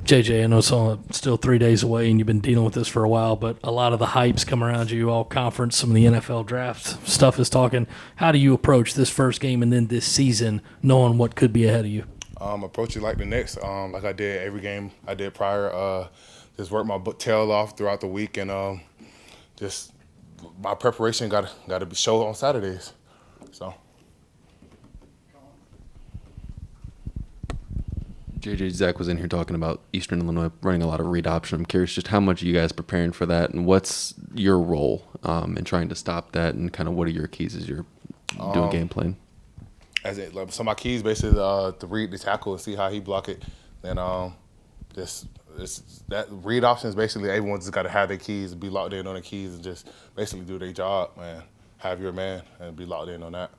JJ, I know it's still 3 days away and you've been dealing with this for a while, but a lot of the hype's come around you, all conference, some of the NFL draft stuff is talking. How do you approach this first game and then this season, knowing what could be ahead of you? Approach it like the next, like I did every game I did prior. Just work my tail off throughout the week, and just my preparation got to be show on Saturdays. So. JJ, Zach was in here talking about Eastern Illinois running a lot of read option. I'm curious just how much are you guys preparing for that, and what's your role in trying to stop that, and kind of what are your keys as you're doing game plan? So my keys basically to read the tackle and see how he block it. Then that read options basically everyone's just got to have their keys, be locked in on the keys, and just basically do their job, man. Have your man and be locked in on that.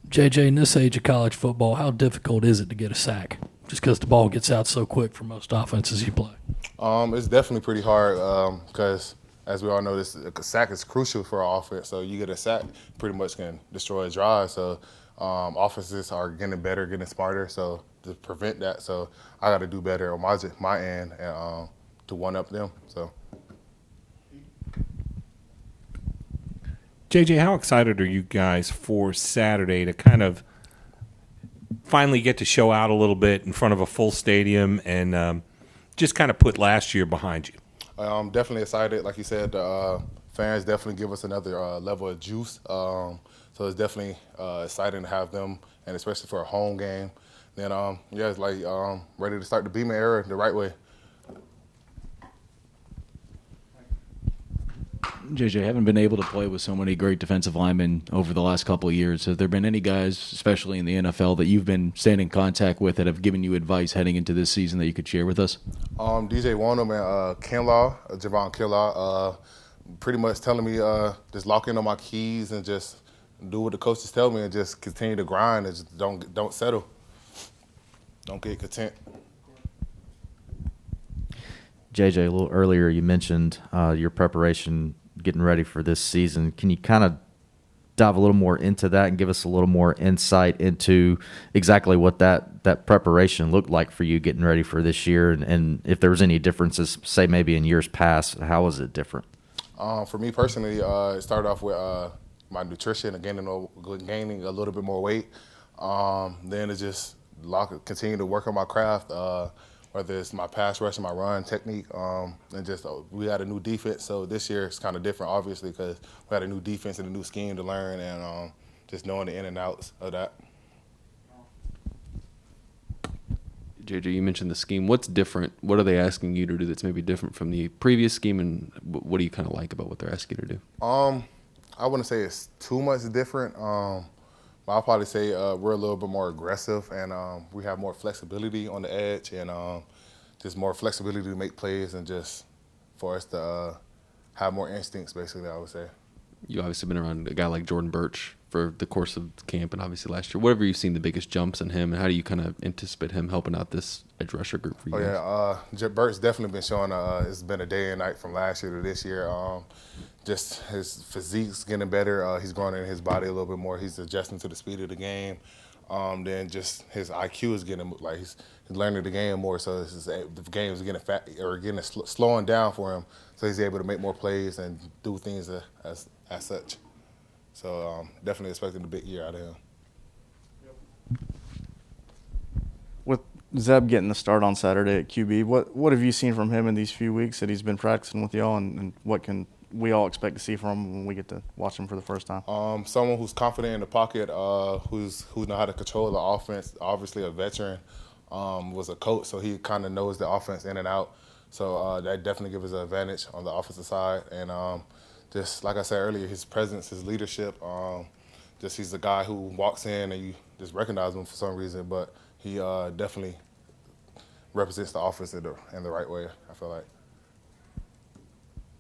JJ, in this age of college football, how difficult is it to get a sack? Just because the ball gets out so quick for most offenses you play. It's definitely pretty hard because, as we all know, a sack is crucial for our offense. So you get a sack, pretty much can destroy a drive. So offenses are getting better, getting smarter. So to prevent that, so I got to do better on my end and to one-up them. So. JJ, how excited are you guys for Saturday to kind of finally get to show out a little bit in front of a full stadium and just kind of put last year behind you? I'm definitely excited. Like you said, fans definitely give us another level of juice. So it's definitely exciting to have them, and especially for a home game. Then, it's like ready to start the Beeman era the right way. JJ, haven't been able to play with so many great defensive linemen over the last couple of years. Have there been any guys, especially in the NFL, that you've been staying in contact with that have given you advice heading into this season that you could share with us? DJ Wanham and Javon Kinlaw, pretty much telling me just lock in on my keys and just do what the coaches tell me and just continue to grind and just don't settle. Don't get content. JJ, a little earlier you mentioned your preparation getting ready for this season. Can you kind of dive a little more into that and give us a little more insight into exactly what that preparation looked like for you getting ready for this year, and if there was any differences, say maybe in years past, how was it different? For me personally, it started off with my nutrition and gaining a little bit more weight. Then it just continue to work on my craft, whether it's my pass rush and my run technique, and just we had a new defense. So this year it's kind of different, obviously, because we had a new defense and a new scheme to learn, and just knowing the in and outs of that. JJ, you mentioned the scheme. What's different? What are they asking you to do that's maybe different from the previous scheme, and what do you kind of like about what they're asking you to do? I wouldn't say it's too much different. But I'll probably say we're a little bit more aggressive, and we have more flexibility on the edge, and just more flexibility to make plays, and just for us to have more instincts, basically, I would say. You obviously been around a guy like Jordan Birch for the course of camp and obviously last year. Whatever you've seen the biggest jumps in him, and how do you kind of anticipate him helping out this edge rusher group for you guys? Yeah, Birch's definitely been showing it's been a day and night from last year to this year. Just his physique's getting better. He's growing in his body a little bit more. He's adjusting to the speed of the game. Then just his IQ is getting he's learning the game more. So the game is getting slowing down for him. So he's able to make more plays and do things as such. So definitely expecting a big year out of him. With Zeb getting the start on Saturday at QB, what have you seen from him in these few weeks that he's been practicing with y'all, and what can we all expect to see from him when we get to watch him for the first time? Someone who's confident in the pocket, who know how to control the offense. Obviously, a veteran, was a coach, so he kind of knows the offense in and out. So that definitely gives us an advantage on the offensive side. And just like I said earlier, his presence, his leadership. He's the guy who walks in and you just recognize him for some reason, but he definitely represents the offense in the right way, I feel like.